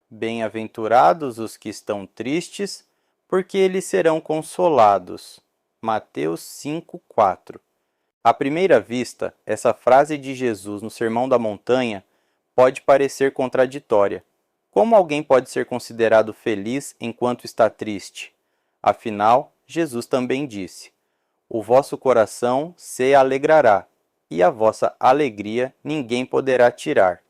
Bem-aventurados os que estão tristes, porque eles serão consolados. Mateus 5:4. À primeira vista, essa frase de Jesus no Sermão da Montanha pode parecer contraditória. Como alguém pode ser considerado feliz enquanto está triste? Afinal, Jesus também disse: O vosso coração se alegrará, e a vossa alegria ninguém poderá tirar.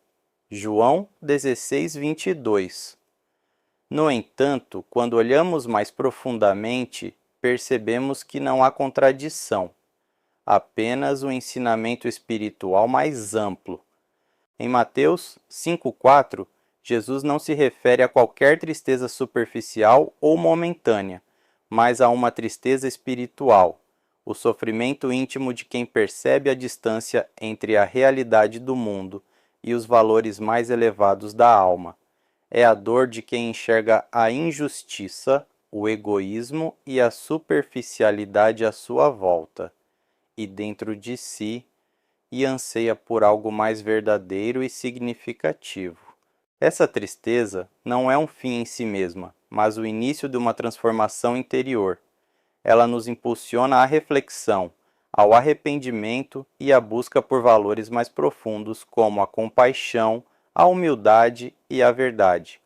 João 16:22. No entanto, quando olhamos mais profundamente, percebemos que não há contradição, apenas um ensinamento espiritual mais amplo. Em Mateus 5:4, Jesus não se refere a qualquer tristeza superficial ou momentânea, mas a uma tristeza espiritual, o sofrimento íntimo de quem percebe a distância entre a realidade do mundo e os valores mais elevados da alma. É a dor de quem enxerga a injustiça, o egoísmo e a superficialidade à sua volta, e dentro de si, e anseia por algo mais verdadeiro e significativo. Essa tristeza não é um fim em si mesma, mas o início de uma transformação interior. Ela nos impulsiona à reflexão, ao arrependimento e à busca por valores mais profundos como a compaixão, a humildade e a verdade.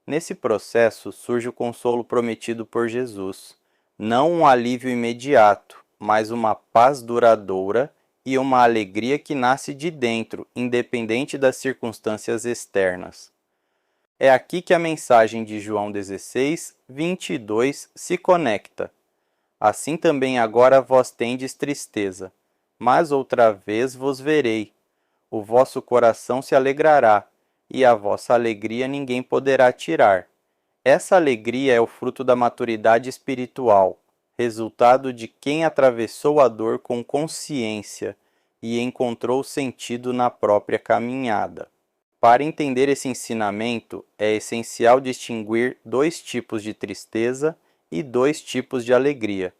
Nesse processo surge o consolo prometido por Jesus, não um alívio imediato, mas uma paz duradoura e uma alegria que nasce de dentro, independente das circunstâncias externas. É aqui que a mensagem de João 16:22 se conecta. Assim também agora vós tendes tristeza, mas outra vez vos verei. O vosso coração se alegrará, e a vossa alegria ninguém poderá tirar. Essa alegria é o fruto da maturidade espiritual, resultado de quem atravessou a dor com consciência e encontrou sentido na própria caminhada. Para entender esse ensinamento, é essencial distinguir dois tipos de tristeza e dois tipos de alegria: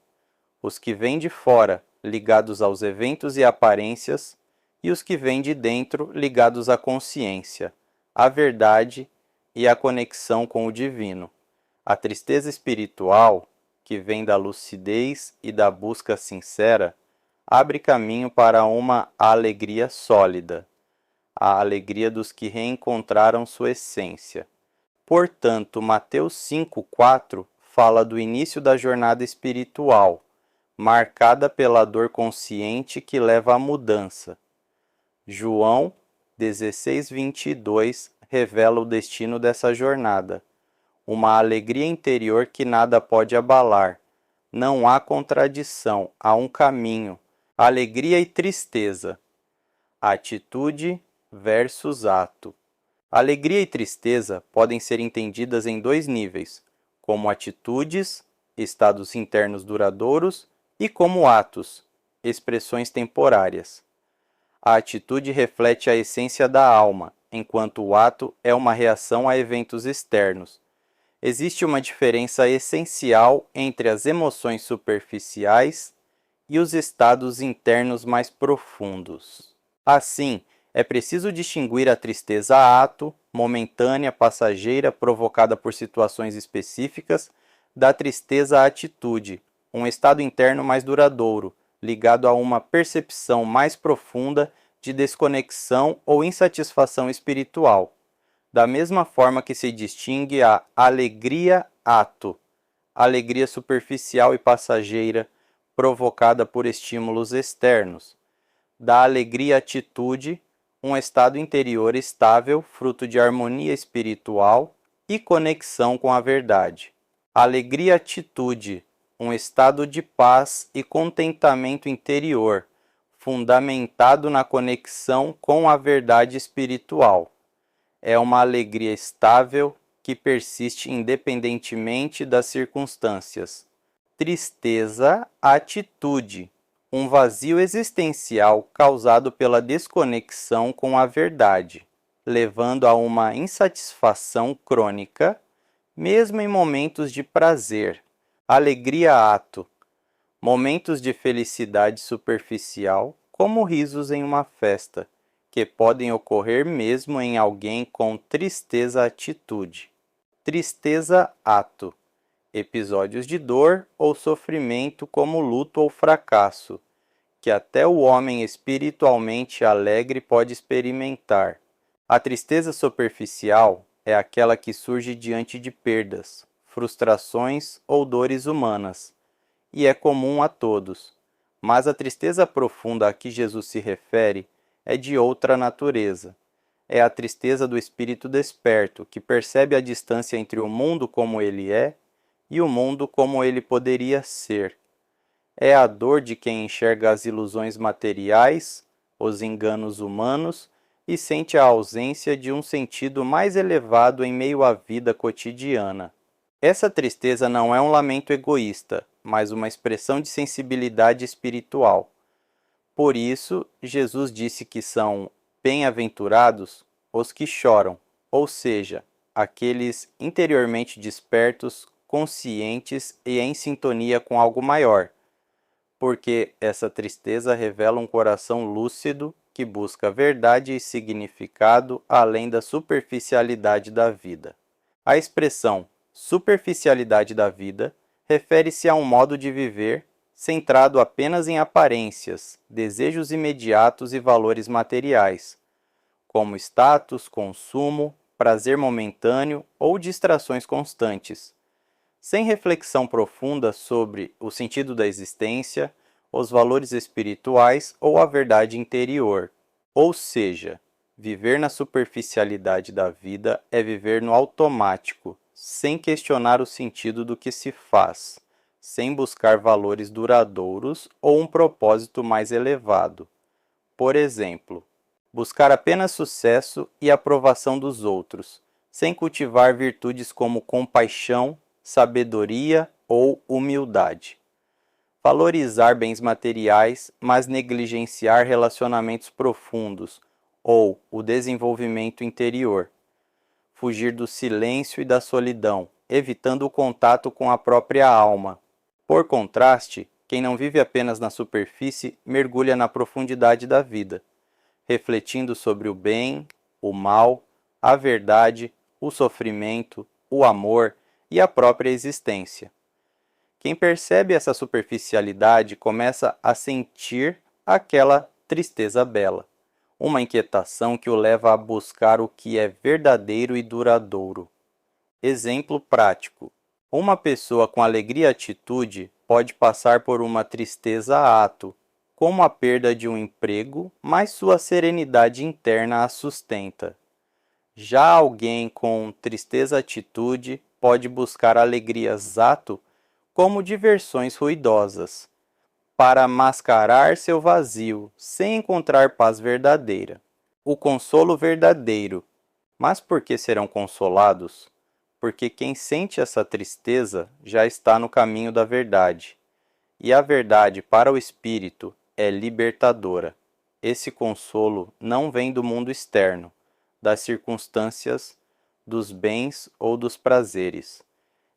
os que vêm de fora, ligados aos eventos e aparências, e os que vêm de dentro, ligados à consciência, à verdade e à conexão com o divino. A tristeza espiritual, que vem da lucidez e da busca sincera, abre caminho para uma alegria sólida, a alegria dos que reencontraram sua essência. Portanto, Mateus 5:4 fala do início da jornada espiritual, marcada pela dor consciente que leva à mudança. João 16:22 revela o destino dessa jornada, uma alegria interior que nada pode abalar. Não há contradição, há um caminho, alegria e tristeza. Atitude versus ato. Alegria e tristeza podem ser entendidas em dois níveis, como atitudes, estados internos duradouros, e como atos, expressões temporárias. A atitude reflete a essência da alma, enquanto o ato é uma reação a eventos externos. Existe uma diferença essencial entre as emoções superficiais e os estados internos mais profundos. Assim, é preciso distinguir a tristeza ato, momentânea, passageira, provocada por situações específicas, da tristeza atitude, um estado interno mais duradouro, ligado a uma percepção mais profunda de desconexão ou insatisfação espiritual. Da mesma forma que se distingue a alegria-ato, alegria superficial e passageira, provocada por estímulos externos, da alegria-atitude, um estado interior estável, fruto de harmonia espiritual e conexão com a verdade. Alegria-atitude, um estado de paz e contentamento interior, fundamentado na conexão com a verdade espiritual. É uma alegria estável que persiste independentemente das circunstâncias. Tristeza, atitude, um vazio existencial causado pela desconexão com a verdade, levando a uma insatisfação crônica, mesmo em momentos de prazer. Alegria-ato, momentos de felicidade superficial, como risos em uma festa, que podem ocorrer mesmo em alguém com tristeza-atitude. Tristeza-ato. Episódios de dor ou sofrimento como luto ou fracasso, que até o homem espiritualmente alegre pode experimentar. A tristeza superficial é aquela que surge diante de perdas, frustrações ou dores humanas, e é comum a todos. Mas a tristeza profunda a que Jesus se refere é de outra natureza. É a tristeza do espírito desperto, que percebe a distância entre o mundo como ele é e o mundo como ele poderia ser. É a dor de quem enxerga as ilusões materiais, os enganos humanos e sente a ausência de um sentido mais elevado em meio à vida cotidiana. Essa tristeza não é um lamento egoísta, mas uma expressão de sensibilidade espiritual. Por isso, Jesus disse que são bem-aventurados os que choram, ou seja, aqueles interiormente despertos, conscientes e em sintonia com algo maior, porque essa tristeza revela um coração lúcido que busca verdade e significado além da superficialidade da vida. A expressão superficialidade da vida refere-se a um modo de viver centrado apenas em aparências, desejos imediatos e valores materiais, como status, consumo, prazer momentâneo ou distrações constantes, sem reflexão profunda sobre o sentido da existência, os valores espirituais ou a verdade interior. Ou seja, viver na superficialidade da vida é viver no automático, sem questionar o sentido do que se faz, sem buscar valores duradouros ou um propósito mais elevado. Por exemplo, buscar apenas sucesso e aprovação dos outros, sem cultivar virtudes como compaixão, sabedoria ou humildade. Valorizar bens materiais, mas negligenciar relacionamentos profundos ou o desenvolvimento interior. Fugir do silêncio e da solidão, evitando o contato com a própria alma. Por contraste, quem não vive apenas na superfície mergulha na profundidade da vida, refletindo sobre o bem, o mal, a verdade, o sofrimento, o amor e a própria existência. Quem percebe essa superficialidade começa a sentir aquela tristeza bela, uma inquietação que o leva a buscar o que é verdadeiro e duradouro. Exemplo prático: uma pessoa com alegria e atitude pode passar por uma tristeza ato, como a perda de um emprego, mas sua serenidade interna a sustenta. Já alguém com tristeza atitude pode buscar alegrias ato como diversões ruidosas, para mascarar seu vazio, sem encontrar paz verdadeira. O consolo verdadeiro. Mas por que serão consolados? Porque quem sente essa tristeza já está no caminho da verdade. E a verdade para o espírito é libertadora. Esse consolo não vem do mundo externo, das circunstâncias, dos bens ou dos prazeres.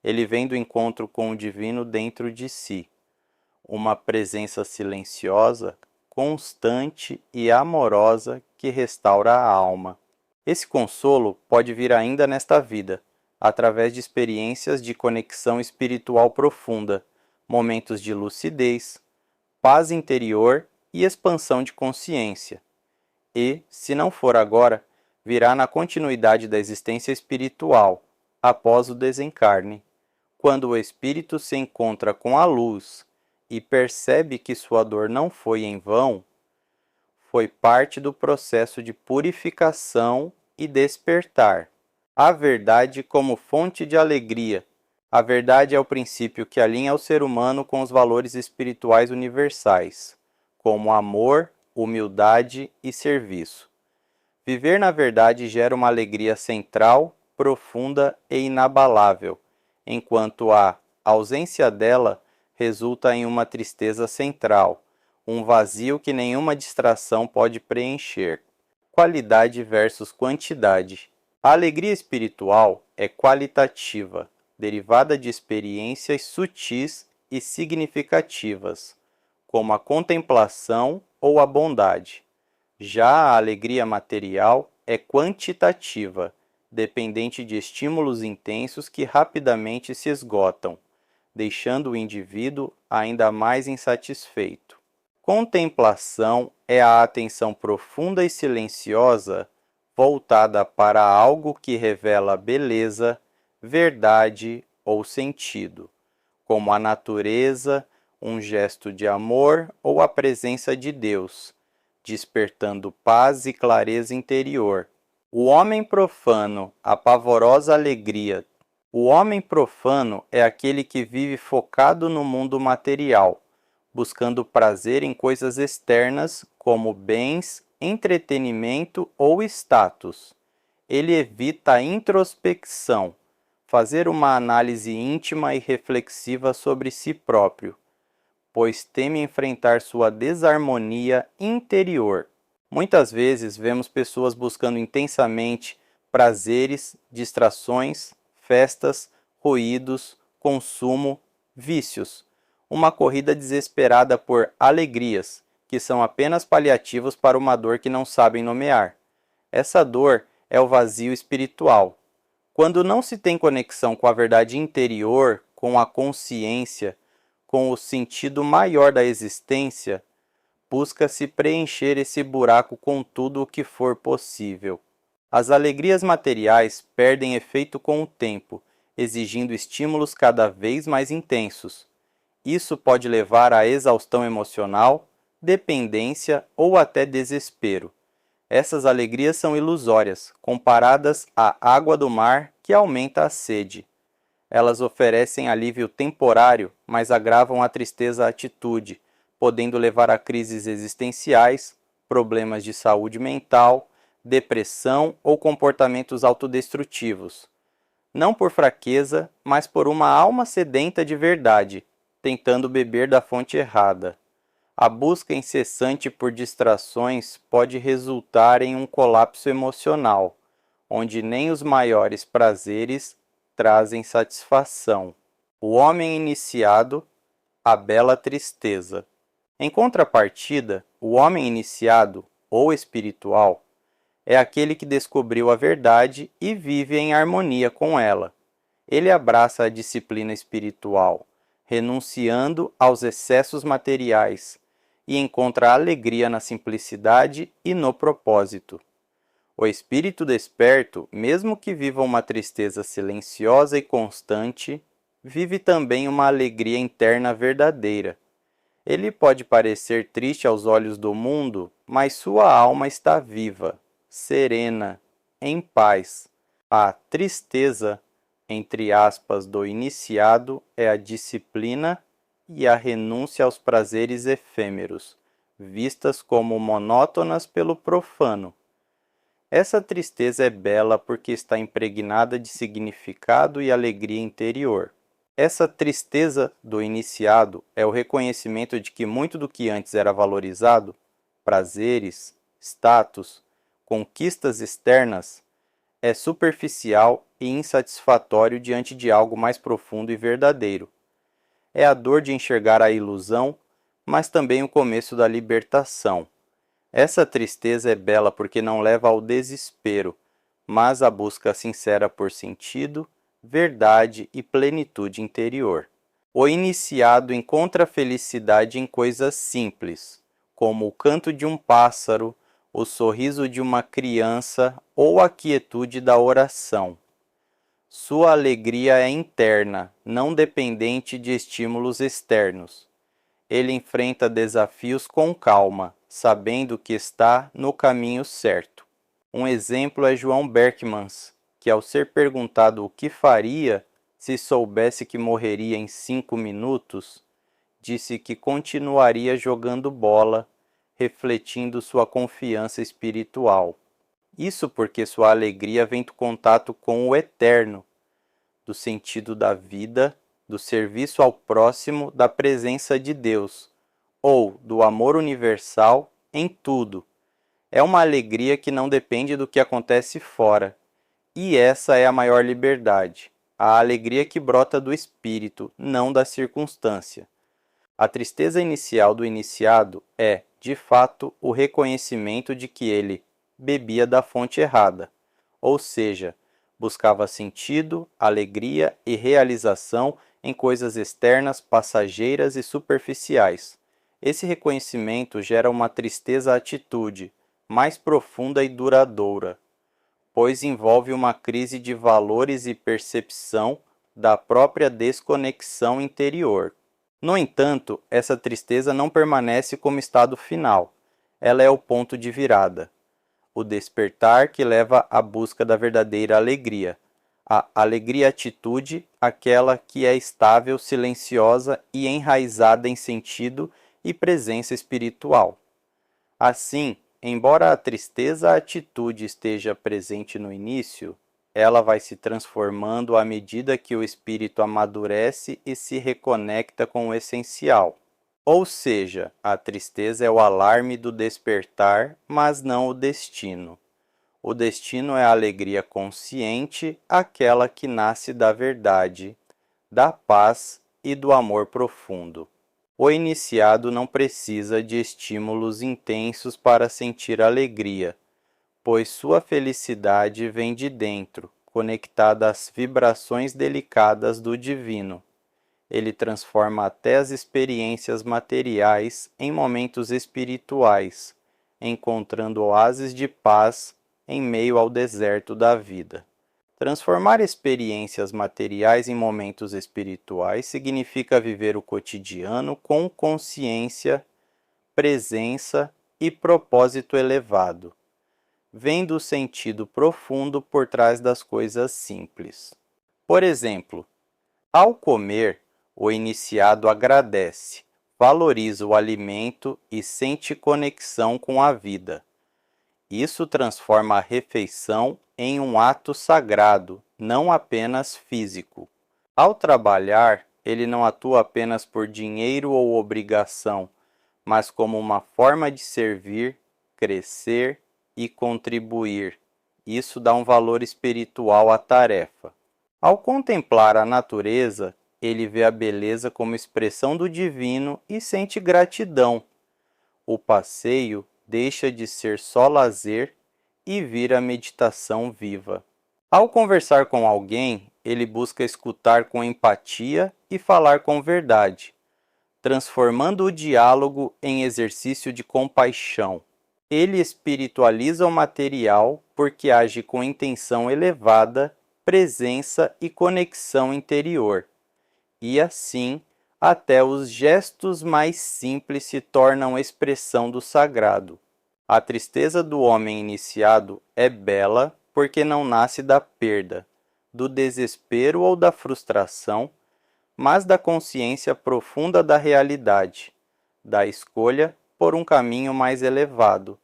Ele vem do encontro com o divino dentro de si, uma presença silenciosa, constante e amorosa que restaura a alma. Esse consolo pode vir ainda nesta vida, através de experiências de conexão espiritual profunda, momentos de lucidez, paz interior e expansão de consciência. E, se não for agora, virá na continuidade da existência espiritual, após o desencarne, quando o espírito se encontra com a luz e percebe que sua dor não foi em vão, foi parte do processo de purificação e despertar. A verdade como fonte de alegria. A verdade é o princípio que alinha o ser humano com os valores espirituais universais, como amor, humildade e serviço. Viver na verdade gera uma alegria central, profunda e inabalável, enquanto a ausência dela resulta em uma tristeza central, um vazio que nenhuma distração pode preencher. Qualidade versus quantidade. A alegria espiritual é qualitativa, derivada de experiências sutis e significativas, como a contemplação ou a bondade. Já a alegria material é quantitativa, dependente de estímulos intensos que rapidamente se esgotam, deixando o indivíduo ainda mais insatisfeito. Contemplação é a atenção profunda e silenciosa voltada para algo que revela beleza, verdade ou sentido, como a natureza, um gesto de amor ou a presença de Deus, despertando paz e clareza interior. O homem profano, a pavorosa alegria. O homem profano é aquele que vive focado no mundo material, buscando prazer em coisas externas como bens, entretenimento ou status. Ele evita a introspecção, fazer uma análise íntima e reflexiva sobre si próprio, pois teme enfrentar sua desarmonia interior. Muitas vezes vemos pessoas buscando intensamente prazeres, distrações, festas, ruídos, consumo, vícios. Uma corrida desesperada por alegrias, que são apenas paliativos para uma dor que não sabem nomear. Essa dor é o vazio espiritual. Quando não se tem conexão com a verdade interior, com a consciência, com o sentido maior da existência, busca-se preencher esse buraco com tudo o que for possível. As alegrias materiais perdem efeito com o tempo, exigindo estímulos cada vez mais intensos. Isso pode levar à exaustão emocional, dependência ou até desespero. Essas alegrias são ilusórias, comparadas à água do mar que aumenta a sede. Elas oferecem alívio temporário, mas agravam a tristeza atitude, podendo levar a crises existenciais, problemas de saúde mental, depressão ou comportamentos autodestrutivos. Não por fraqueza, mas por uma alma sedenta de verdade, tentando beber da fonte errada. A busca incessante por distrações pode resultar em um colapso emocional, onde nem os maiores prazeres trazem satisfação. O homem iniciado, a bela tristeza. Em contrapartida, o homem iniciado, ou espiritual, é aquele que descobriu a verdade e vive em harmonia com ela. Ele abraça a disciplina espiritual, renunciando aos excessos materiais, e encontra alegria na simplicidade e no propósito. O espírito desperto, mesmo que viva uma tristeza silenciosa e constante, vive também uma alegria interna verdadeira. Ele pode parecer triste aos olhos do mundo, mas sua alma está viva, serena, em paz. A tristeza, entre aspas, do iniciado é a disciplina e a renúncia aos prazeres efêmeros, vistas como monótonas pelo profano. Essa tristeza é bela porque está impregnada de significado e alegria interior. Essa tristeza do iniciado é o reconhecimento de que muito do que antes era valorizado, prazeres, status, conquistas externas, é superficial e insatisfatório diante de algo mais profundo e verdadeiro. É a dor de enxergar a ilusão, mas também o começo da libertação. Essa tristeza é bela porque não leva ao desespero, mas à busca sincera por sentido, verdade e plenitude interior. O iniciado encontra felicidade em coisas simples, como o canto de um pássaro, o sorriso de uma criança ou a quietude da oração. Sua alegria é interna, não dependente de estímulos externos. Ele enfrenta desafios com calma, sabendo que está no caminho certo. Um exemplo é João Berkmans, que ao ser perguntado o que faria se soubesse que morreria em 5 minutos, disse que continuaria jogando bola, refletindo sua confiança espiritual. Isso porque sua alegria vem do contato com o eterno, do sentido da vida, do serviço ao próximo, da presença de Deus, ou do amor universal em tudo. É uma alegria que não depende do que acontece fora. E essa é a maior liberdade, a alegria que brota do espírito, não da circunstância. A tristeza inicial do iniciado é, de fato, o reconhecimento de que ele bebia da fonte errada, ou seja, buscava sentido, alegria e realização em coisas externas, passageiras e superficiais. Esse reconhecimento gera uma tristeza-atitude mais profunda e duradoura, pois envolve uma crise de valores e percepção da própria desconexão interior. No entanto, essa tristeza não permanece como estado final. Ela é o ponto de virada, o despertar que leva à busca da verdadeira alegria. A alegria-atitude, aquela que é estável, silenciosa e enraizada em sentido e presença espiritual. Assim, embora a tristeza-atitude esteja presente no início, ela vai se transformando à medida que o espírito amadurece e se reconecta com o essencial. Ou seja, a tristeza é o alarme do despertar, mas não o destino. O destino é a alegria consciente, aquela que nasce da verdade, da paz e do amor profundo. O iniciado não precisa de estímulos intensos para sentir alegria, pois sua felicidade vem de dentro, conectada às vibrações delicadas do divino. Ele transforma até as experiências materiais em momentos espirituais, encontrando oásis de paz em meio ao deserto da vida. Transformar experiências materiais em momentos espirituais significa viver o cotidiano com consciência, presença e propósito elevado, vendo o sentido profundo por trás das coisas simples. Por exemplo, ao comer, o iniciado agradece, valoriza o alimento e sente conexão com a vida. Isso transforma a refeição em um ato sagrado, não apenas físico. Ao trabalhar, ele não atua apenas por dinheiro ou obrigação, mas como uma forma de servir, crescer e contribuir. Isso dá um valor espiritual à tarefa. Ao contemplar a natureza, ele vê a beleza como expressão do divino e sente gratidão. O passeio deixa de ser só lazer e vira meditação viva. Ao conversar com alguém, ele busca escutar com empatia e falar com verdade, transformando o diálogo em exercício de compaixão. Ele espiritualiza o material porque age com intenção elevada, presença e conexão interior. E assim, até os gestos mais simples se tornam expressão do sagrado. A tristeza do homem iniciado é bela porque não nasce da perda, do desespero ou da frustração, mas da consciência profunda da realidade, da escolha por um caminho mais elevado,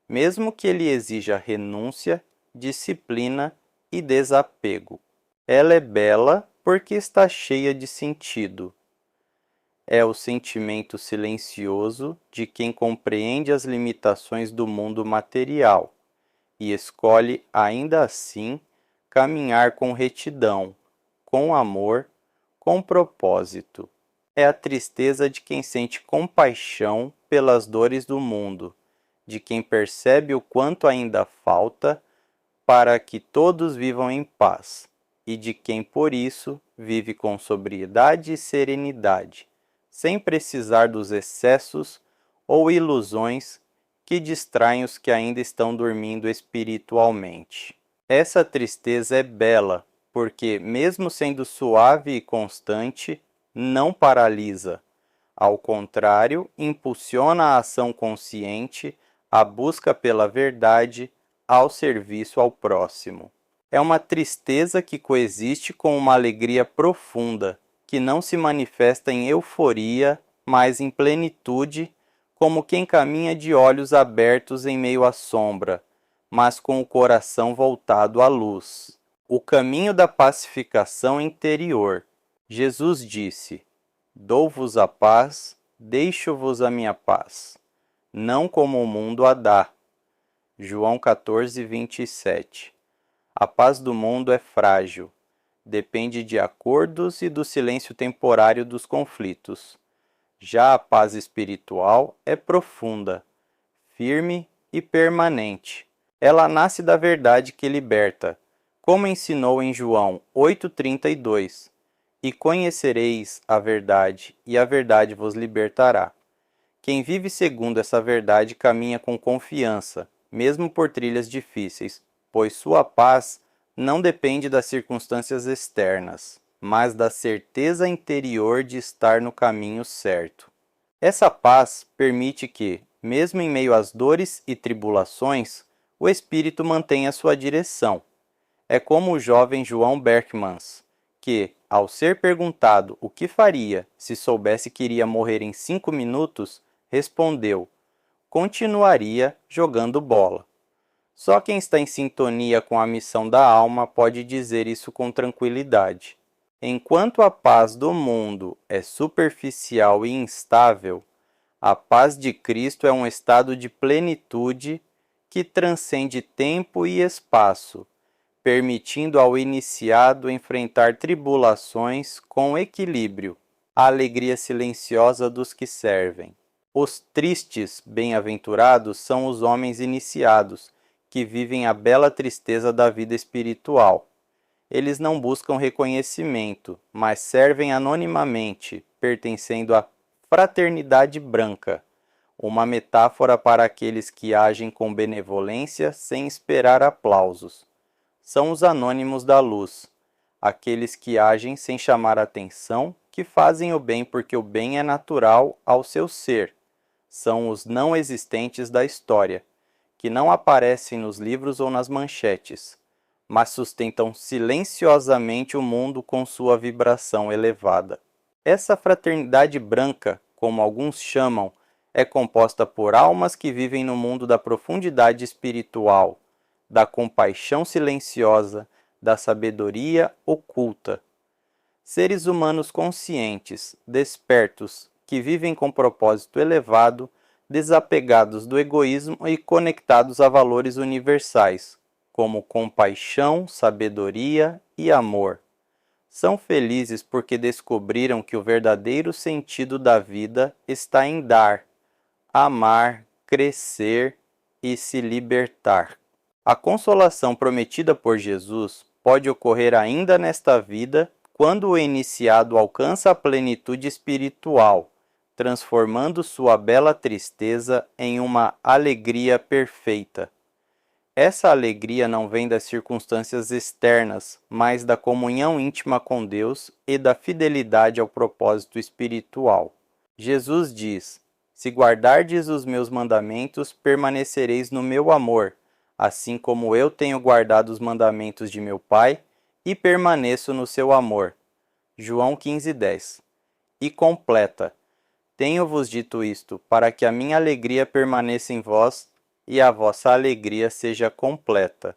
mesmo que ele exija renúncia, disciplina e desapego. Ela é bela porque está cheia de sentido. É o sentimento silencioso de quem compreende as limitações do mundo material e escolhe, ainda assim, caminhar com retidão, com amor, com propósito. É a tristeza de quem sente compaixão pelas dores do mundo, de quem percebe o quanto ainda falta para que todos vivam em paz, e de quem, por isso, vive com sobriedade e serenidade, sem precisar dos excessos ou ilusões que distraem os que ainda estão dormindo espiritualmente. Essa tristeza é bela, porque, mesmo sendo suave e constante, não paralisa. Ao contrário, impulsiona a ação consciente, a busca pela verdade, ao serviço ao próximo. É uma tristeza que coexiste com uma alegria profunda, que não se manifesta em euforia, mas em plenitude, como quem caminha de olhos abertos em meio à sombra, mas com o coração voltado à luz. O caminho da pacificação interior. Jesus disse: Dou-vos a paz, deixo-vos a minha paz, não como o mundo a dá. João 14:27. A paz do mundo é frágil, depende de acordos e do silêncio temporário dos conflitos. Já a paz espiritual é profunda, firme e permanente. Ela nasce da verdade que liberta, como ensinou em João 8,32: E conhecereis a verdade, e a verdade vos libertará. Quem vive segundo essa verdade caminha com confiança, mesmo por trilhas difíceis, pois sua paz não depende das circunstâncias externas, mas da certeza interior de estar no caminho certo. Essa paz permite que, mesmo em meio às dores e tribulações, o espírito mantenha sua direção. É como o jovem João Berkmans, que, ao ser perguntado o que faria se soubesse que iria morrer em 5 minutos, respondeu: continuaria jogando bola. Só quem está em sintonia com a missão da alma pode dizer isso com tranquilidade. Enquanto a paz do mundo é superficial e instável, a paz de Cristo é um estado de plenitude que transcende tempo e espaço, permitindo ao iniciado enfrentar tribulações com equilíbrio, a alegria silenciosa dos que servem. Os tristes bem-aventurados são os homens iniciados, que vivem a bela tristeza da vida espiritual. Eles não buscam reconhecimento, mas servem anonimamente, pertencendo à fraternidade branca, uma metáfora para aqueles que agem com benevolência sem esperar aplausos. São os anônimos da luz, aqueles que agem sem chamar atenção, que fazem o bem porque o bem é natural ao seu ser. São os não existentes da história, que não aparecem nos livros ou nas manchetes, mas sustentam silenciosamente o mundo com sua vibração elevada. Essa fraternidade branca, como alguns chamam, é composta por almas que vivem no mundo da profundidade espiritual, da compaixão silenciosa, da sabedoria oculta. Seres humanos conscientes, despertos, que vivem com propósito elevado, desapegados do egoísmo e conectados a valores universais, como compaixão, sabedoria e amor. São felizes porque descobriram que o verdadeiro sentido da vida está em dar, amar, crescer e se libertar. A consolação prometida por Jesus pode ocorrer ainda nesta vida quando o iniciado alcança a plenitude espiritual, transformando sua bela tristeza em uma alegria perfeita. Essa alegria não vem das circunstâncias externas, mas da comunhão íntima com Deus e da fidelidade ao propósito espiritual. Jesus diz: Se guardardes os meus mandamentos, permanecereis no meu amor, assim como eu tenho guardado os mandamentos de meu Pai e permaneço no seu amor. João 15:10. E completa: Tenho-vos dito isto, para que a minha alegria permaneça em vós e a vossa alegria seja completa.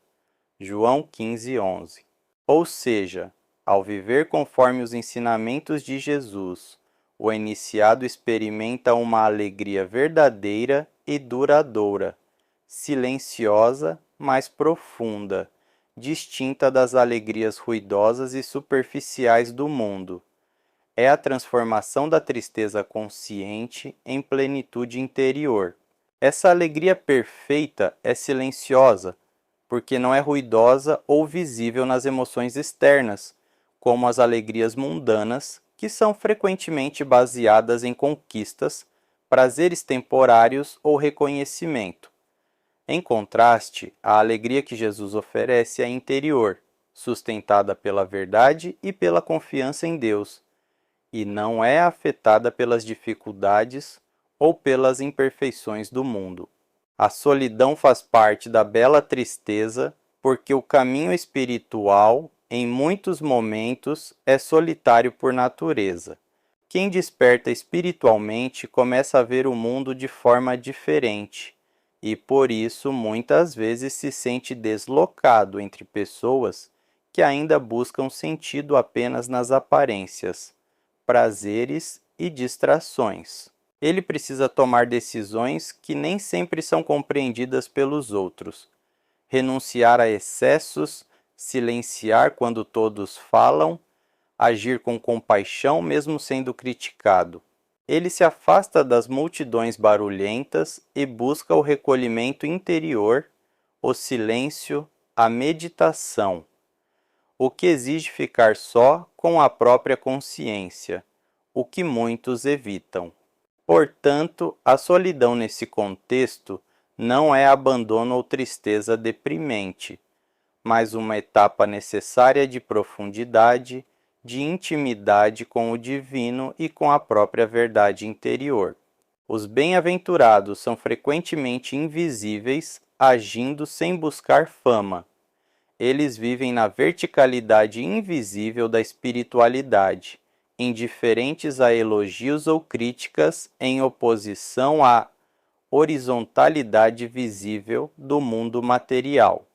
João 15:11. Ou seja, ao viver conforme os ensinamentos de Jesus, o iniciado experimenta uma alegria verdadeira e duradoura, silenciosa, mas profunda, distinta das alegrias ruidosas e superficiais do mundo. É a transformação da tristeza consciente em plenitude interior. Essa alegria perfeita é silenciosa, porque não é ruidosa ou visível nas emoções externas, como as alegrias mundanas, que são frequentemente baseadas em conquistas, prazeres temporários ou reconhecimento. Em contraste, a alegria que Jesus oferece é interior, sustentada pela verdade e pela confiança em Deus, e não é afetada pelas dificuldades ou pelas imperfeições do mundo. A solidão faz parte da bela tristeza, porque o caminho espiritual, em muitos momentos, é solitário por natureza. Quem desperta espiritualmente começa a ver o mundo de forma diferente, e por isso muitas vezes se sente deslocado entre pessoas que ainda buscam sentido apenas nas aparências, prazeres e distrações. Ele precisa tomar decisões que nem sempre são compreendidas pelos outros, renunciar a excessos, silenciar quando todos falam, agir com compaixão mesmo sendo criticado. Ele se afasta das multidões barulhentas e busca o recolhimento interior, o silêncio, a meditação, o que exige ficar só com a própria consciência, o que muitos evitam. Portanto, a solidão nesse contexto não é abandono ou tristeza deprimente, mas uma etapa necessária de profundidade, de intimidade com o divino e com a própria verdade interior. Os bem-aventurados são frequentemente invisíveis, agindo sem buscar fama. Eles vivem na verticalidade invisível da espiritualidade, indiferentes a elogios ou críticas, em oposição à horizontalidade visível do mundo material.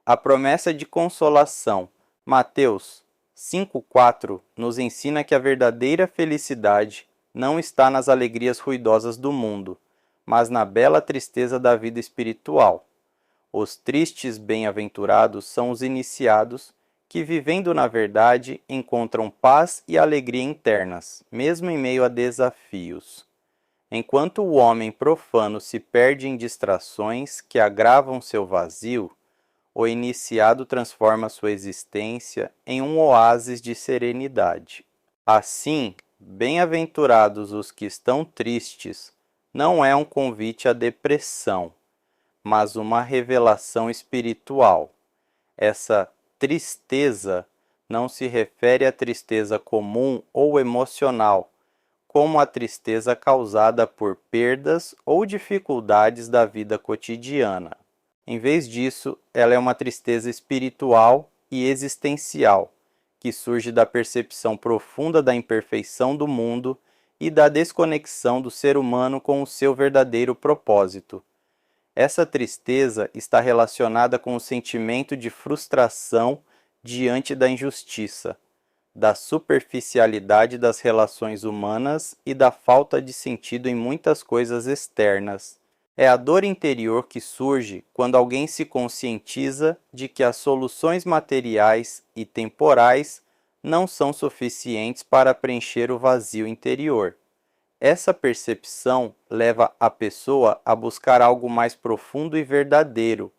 A promessa de consolação, Mateus 5,4, nos ensina que a verdadeira felicidade não está nas alegrias ruidosas do mundo, mas na bela tristeza da vida espiritual. Os tristes bem-aventurados são os iniciados que, vivendo na verdade, encontram paz e alegria internas, mesmo em meio a desafios. Enquanto o homem profano se perde em distrações que agravam seu vazio, o iniciado transforma sua existência em um oásis de serenidade. Assim, bem-aventurados os que estão tristes, não é um convite à depressão, mas uma revelação espiritual. Essa tristeza não se refere à tristeza comum ou emocional, como a tristeza causada por perdas ou dificuldades da vida cotidiana. Em vez disso, ela é uma tristeza espiritual e existencial, que surge da percepção profunda da imperfeição do mundo e da desconexão do ser humano com o seu verdadeiro propósito. Essa tristeza está relacionada com o sentimento de frustração diante da injustiça, da superficialidade das relações humanas e da falta de sentido em muitas coisas externas. É a dor interior que surge quando alguém se conscientiza de que as soluções materiais e temporais não são suficientes para preencher o vazio interior. Essa percepção leva a pessoa a buscar algo mais profundo e verdadeiro,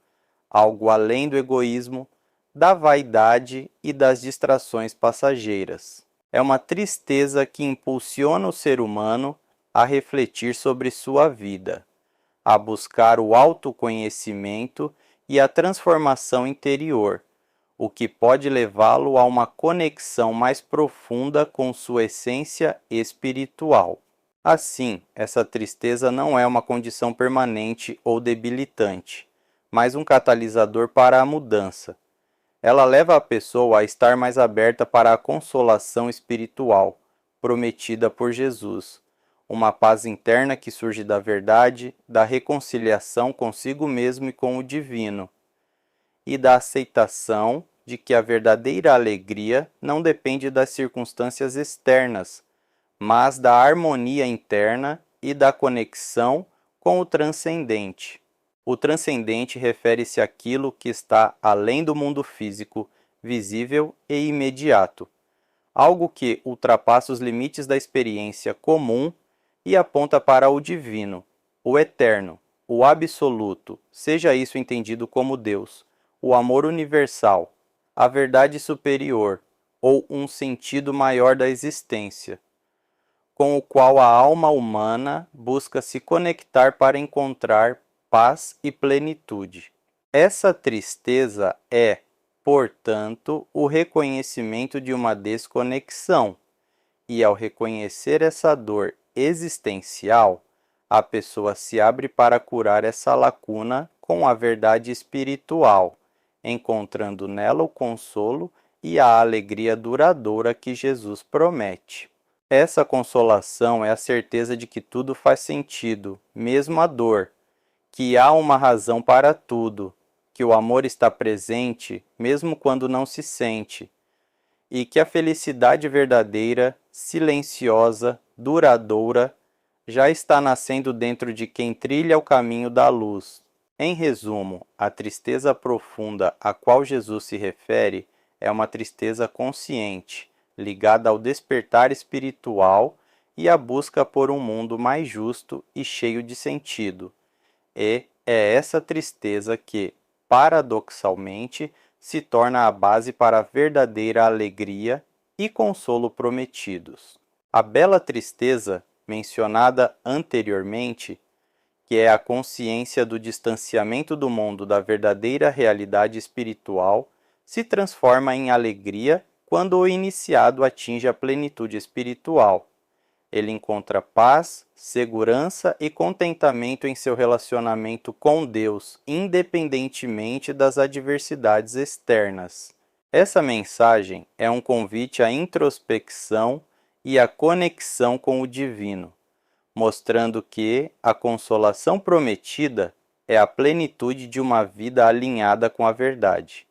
algo além do egoísmo, da vaidade e das distrações passageiras. É uma tristeza que impulsiona o ser humano a refletir sobre sua vida, a buscar o autoconhecimento e a transformação interior, o que pode levá-lo a uma conexão mais profunda com sua essência espiritual. Assim, essa tristeza não é uma condição permanente ou debilitante, mas um catalisador para a mudança. Ela leva a pessoa a estar mais aberta para a consolação espiritual, prometida por Jesus, uma paz interna que surge da verdade, da reconciliação consigo mesmo e com o divino, e da aceitação de que a verdadeira alegria não depende das circunstâncias externas, mas da harmonia interna e da conexão com o transcendente. O transcendente refere-se àquilo que está além do mundo físico, visível e imediato, algo que ultrapassa os limites da experiência comum e aponta para o divino, o eterno, o absoluto, seja isso entendido como Deus, o amor universal, a verdade superior ou um sentido maior da existência, com o qual a alma humana busca se conectar para encontrar paz e plenitude. Essa tristeza é, portanto, o reconhecimento de uma desconexão, e ao reconhecer essa dor existencial, a pessoa se abre para curar essa lacuna com a verdade espiritual, encontrando nela o consolo e a alegria duradoura que Jesus promete. Essa consolação é a certeza de que tudo faz sentido, mesmo a dor, que há uma razão para tudo, que o amor está presente mesmo quando não se sente, e que a felicidade verdadeira, silenciosa, duradoura, já está nascendo dentro de quem trilha o caminho da luz. Em resumo, a tristeza profunda a qual Jesus se refere é uma tristeza consciente, ligada ao despertar espiritual e a busca por um mundo mais justo e cheio de sentido. E é essa tristeza que, paradoxalmente, se torna a base para a verdadeira alegria e consolo prometidos. A bela tristeza, mencionada anteriormente, que é a consciência do distanciamento do mundo da verdadeira realidade espiritual, se transforma em alegria quando o iniciado atinge a plenitude espiritual. Ele encontra paz, segurança e contentamento em seu relacionamento com Deus, independentemente das adversidades externas. Essa mensagem é um convite à introspecção e à conexão com o divino, mostrando que a consolação prometida é a plenitude de uma vida alinhada com a verdade.